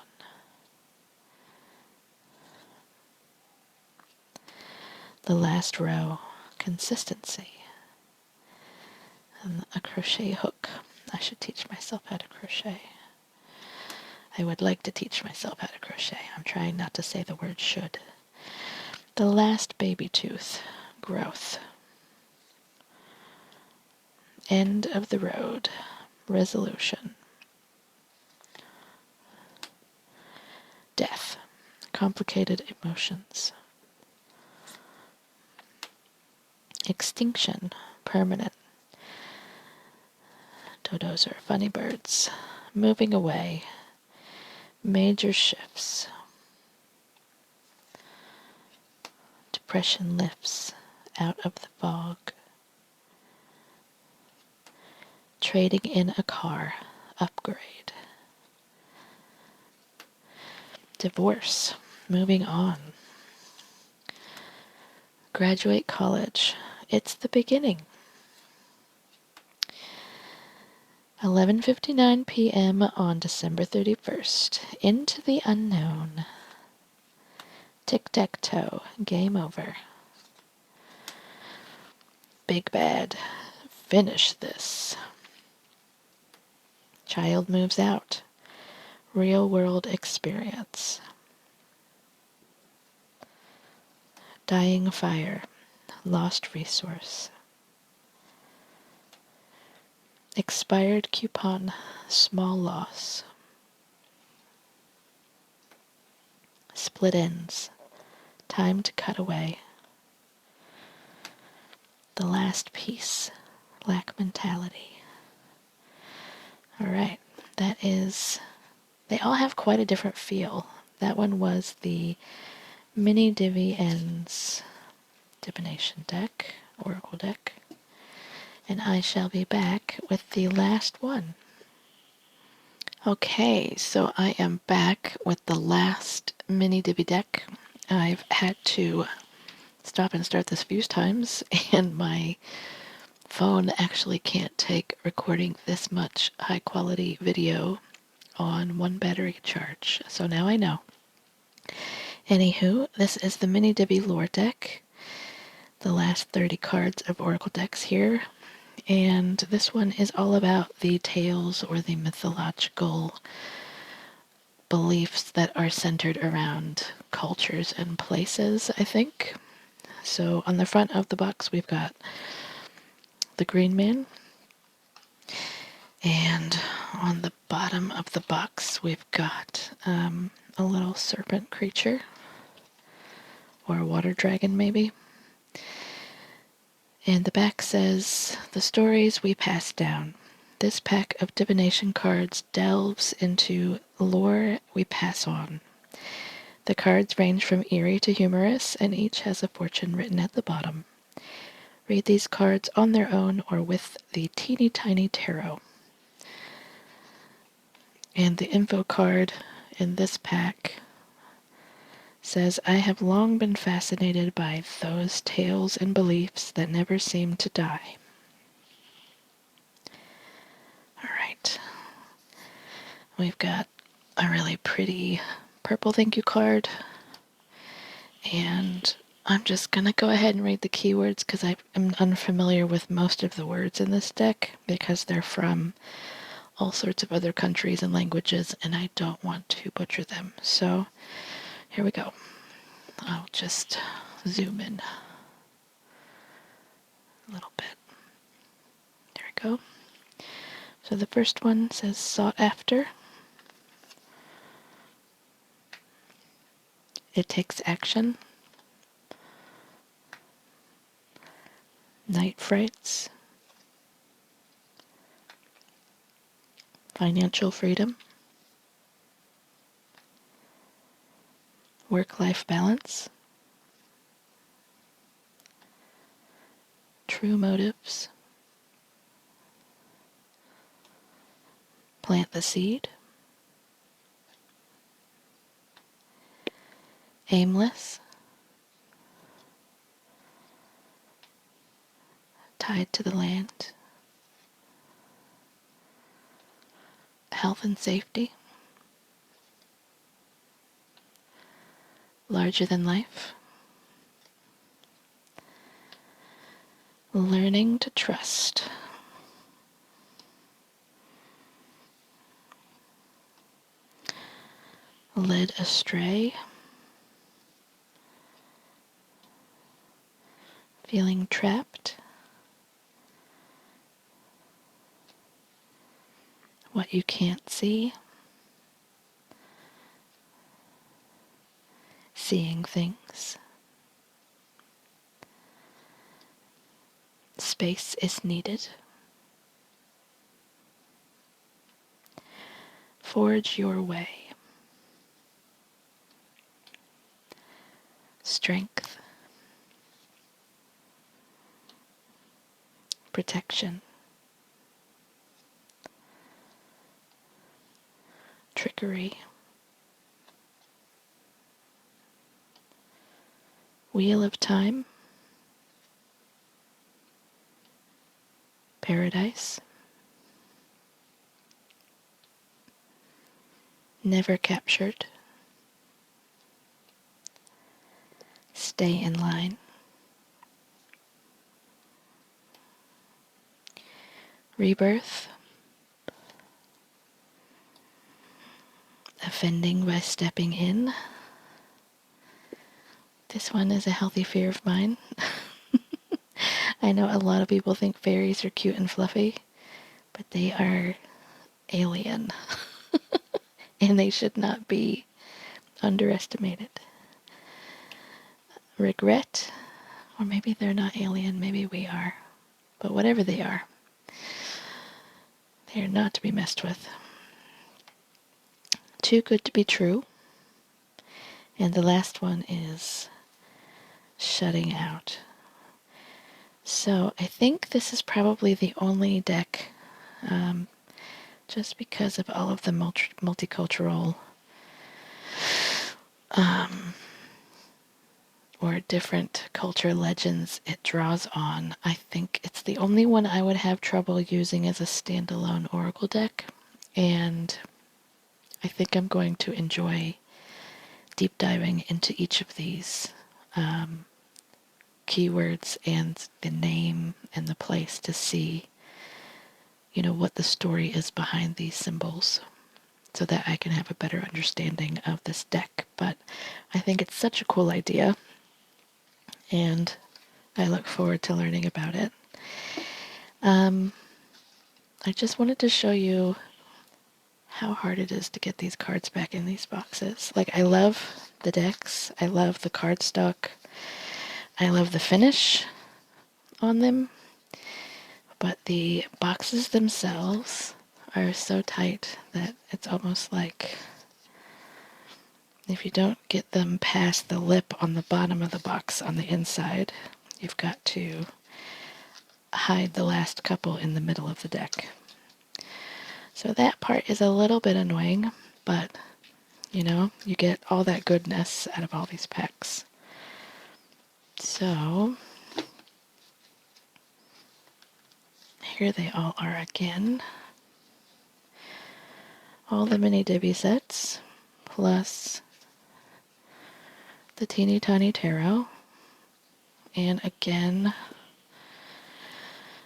The last row. Consistency. And a crochet hook. I should teach myself how to crochet. I would like to teach myself how to crochet. I'm trying not to say the word should. The last baby tooth. Growth. End of the road. Resolution. Death. Complicated emotions. Extinction. Permanent. Dodos are funny birds. Moving away. Major shifts. Depression lifts out of the fog. Trading in a car. Upgrade. Divorce. Moving on. Graduate college. It's the beginning. 11:59 p.m. on December 31st. Into the unknown. Tic-tac-toe. Game over. Big bad. Finish this. Child moves out. Real world experience. Dying fire. Lost resource. Expired coupon. Small loss. Split ends. Time to cut away. The last piece. Lack mentality. Alright, that is... They all have quite a different feel. That one was the Mini Divi Ends divination deck, oracle deck. And I shall be back with the last one. Okay, so I am back with the last Mini Divi deck. I've had to stop and start this a few times, and my phone actually can't take recording this much high quality video on one battery charge. So now I know. Anywho, this is the Mini Divi lore deck. The last 30 cards of oracle decks here. And this one is all about the tales or the mythological beliefs that are centered around cultures and places, I think. So on the front of the box, we've got the Green Man. And on the bottom of the box, we've got a little serpent creature, or a water dragon maybe. And the back says, "The stories we pass down. This pack of divination cards delves into lore we pass on. The cards range from eerie to humorous, and each has a fortune written at the bottom. Read these cards on their own or with the teeny tiny tarot." And the info card in this pack says, "I have long been fascinated by those tales and beliefs that never seem to die." All right. We've got a really pretty purple thank you card. And I'm just going to go ahead and read the keywords because I am unfamiliar with most of the words in this deck because they're from all sorts of other countries and languages, and I don't want to butcher them. So here we go. I'll just zoom in a little bit. There we go. So the first one says sought after. It takes action. Night frights. Financial freedom. Work-life balance. True motives. Plant the seed. Aimless. Tied to the land. Health and safety. Larger than life. Learning to trust. Led astray. Feeling trapped. What you can't see. Seeing things. Space is needed. Forge your way. Strength. Protection. Trickery. Wheel of time. Paradise. Never captured. Stay in line. Rebirth. Offending by stepping in. This one is a healthy fear of mine. I know a lot of people think fairies are cute and fluffy, but they are alien. And they should not be underestimated. Regret. Or maybe they're not alien, maybe we are. But whatever they are not to be messed with. Too good to be true. And the last one is shutting out. So I think this is probably the only deck, just because of all of the multicultural or different culture legends it draws on. I think it's the only one I would have trouble using as a standalone oracle deck, and I think I'm going to enjoy deep diving into each of these keywords and the name and the place to see you know, what the story is behind these symbols so that I can have a better understanding of this deck. But I think it's such a cool idea, and I look forward to learning about it. I just wanted to show you how hard it is to get these cards back in these boxes. Like, I love the decks, I love the cardstock, I love the finish on them, but the boxes themselves are so tight that it's almost like if you don't get them past the lip on the bottom of the box on the inside, you've got to hide the last couple in the middle of the deck. So that part is a little bit annoying, but you know, you get all that goodness out of all these packs. So here they all are again. All the Mini Divi sets, plus the teeny tiny tarot. And again,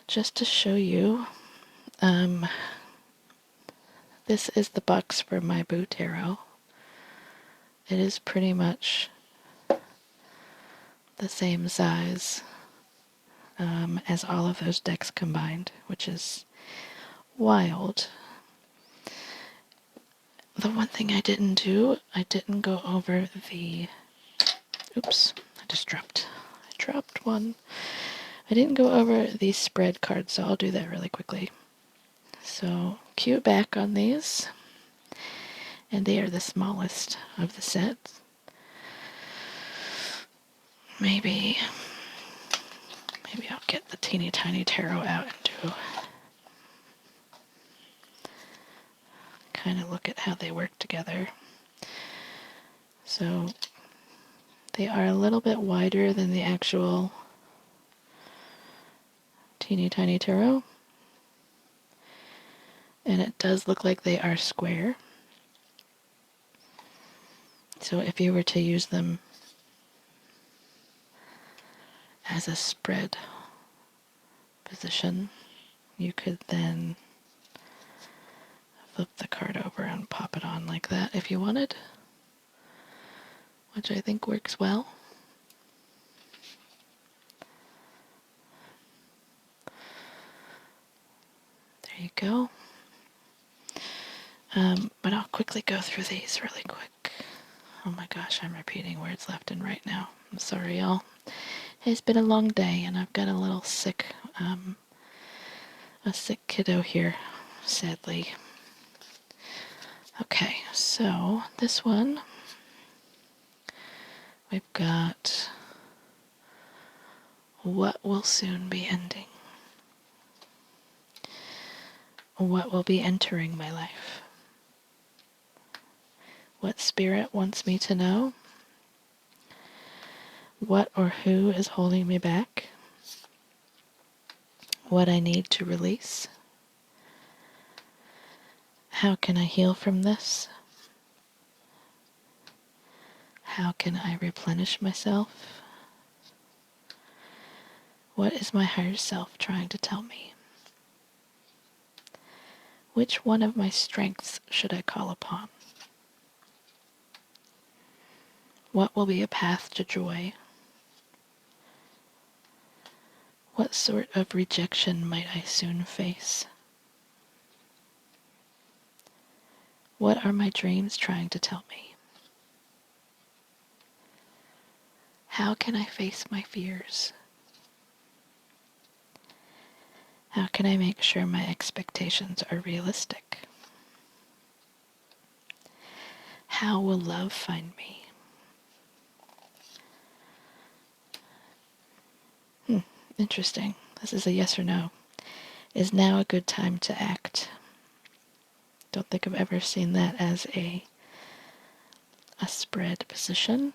just to show you, this is the box for my Boo Tarot. It is pretty much the same size as all of those decks combined, which is wild. The one thing I didn't do, I didn't go over the... Oops, I dropped one. I didn't go over the spread cards, so I'll do that really quickly. So, cue back on these, and they are the smallest of the set. Maybe I'll get the teeny tiny tarot out and do kind of look at how they work together. So they are a little bit wider than the actual teeny tiny tarot, and it does look like they are square. So if you were to use them as a spread position, you could then flip the card over and pop it on like that if you wanted, which I think works well. There you go. But I'll quickly go through these really quick. Oh my gosh, I'm repeating words left and right now. I'm sorry, y'all. It's been a long day, and I've got a little sick, a sick kiddo here, sadly. Okay, so this one, we've got what will soon be ending. What will be entering my life? What spirit wants me to know? What or who is holding me back? What I need to release? How can I heal from this? How can I replenish myself? What is my higher self trying to tell me? Which one of my strengths should I call upon? What will be a path to joy? What sort of rejection might I soon face? What are my dreams trying to tell me? How can I face my fears? How can I make sure my expectations are realistic? How will love find me? Interesting. This is a yes or no. Is now a good time to act? Don't think I've ever seen that as a spread position.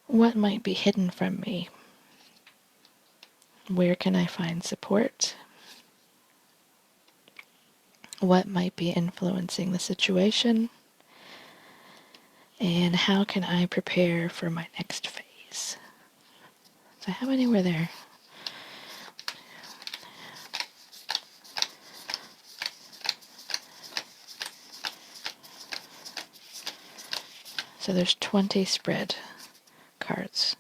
What might be hidden from me? Where can I find support? What might be influencing the situation? And how can I prepare for my next phase? So how many were there? So there's 20 spread cards,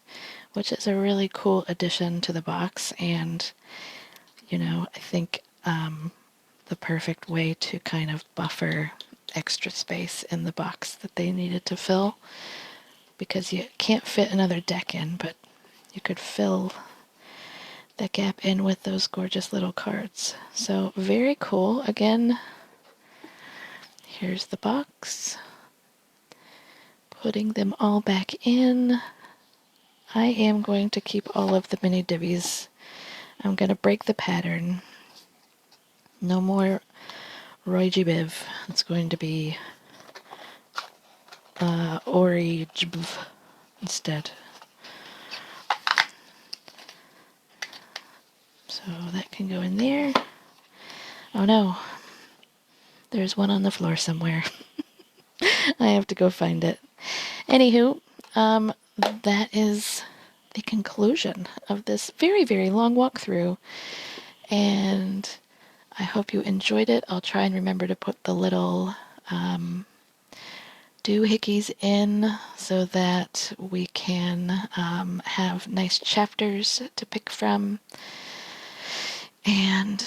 which is a really cool addition to the box, and you know, I think the perfect way to kind of buffer extra space in the box that they needed to fill, because you can't fit another deck in, but you could fill the gap in with those gorgeous little cards. So very cool. Again, here's the box. Putting them all back in. I am going to keep all of the mini divvies. I'm going to break the pattern. No more Roy G. Biv. It's going to be Ori Jbv instead. So that can go in there. Oh no, there's one on the floor somewhere. I have to go find it. Anywho, that is the conclusion of this very, very long walkthrough. And I hope you enjoyed it. I'll try and remember to put the little doohickeys in so that we can have nice chapters to pick from. And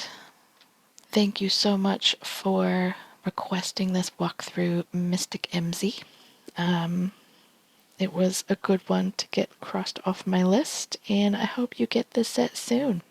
thank you so much for requesting this walkthrough, Mystic MZ. It was a good one to get crossed off my list, and I hope you get this set soon.